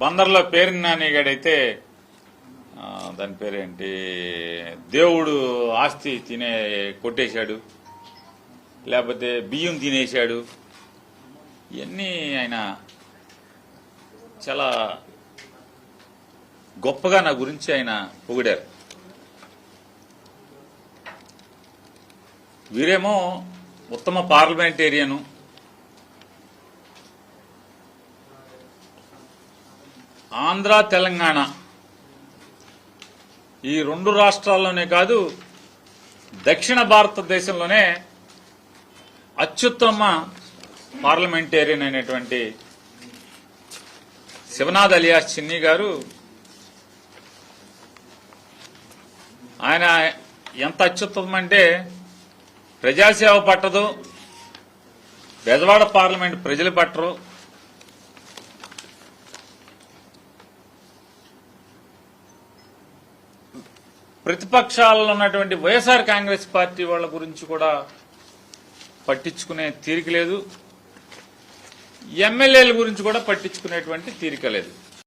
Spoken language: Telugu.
బందర్లో పేరు నానిగాడైతే దాని పేరేంటి దేవుడు ఆస్తి కొట్టేశాడు, లేకపోతే బియ్యం తినేశాడు. ఇవన్నీ ఆయన చాలా గొప్పగా నా గురించి ఆయన పొగిడారు. వీరేమో ఉత్తమ పార్లమెంటేరియను, ఆంధ్ర తెలంగాణ ఈ రెండు రాష్ట్రాల్లోనే కాదు దక్షిణ భారతదేశంలోనే అత్యుత్తమ పార్లమెంటేరియన్ అయినటువంటి శివనాథ్ అలియాస్ చిన్ని గారు, ఆయన ఎంత అత్యుత్తమం అంటే ప్రజాసేవ పట్టదు, బెజవాడ పార్లమెంట్ ప్రజలు పట్టరు, ప్రతిపక్షాలలో ఉన్నటువంటి వైఎస్ఆర్ కాంగ్రెస్ పార్టీ వాళ్ళ గురించి కూడా పట్టించుకునే తీరిక లేదు, ఎమ్మెల్యేల గురించి కూడా పట్టించుకునేటువంటి తీరిక లేదు.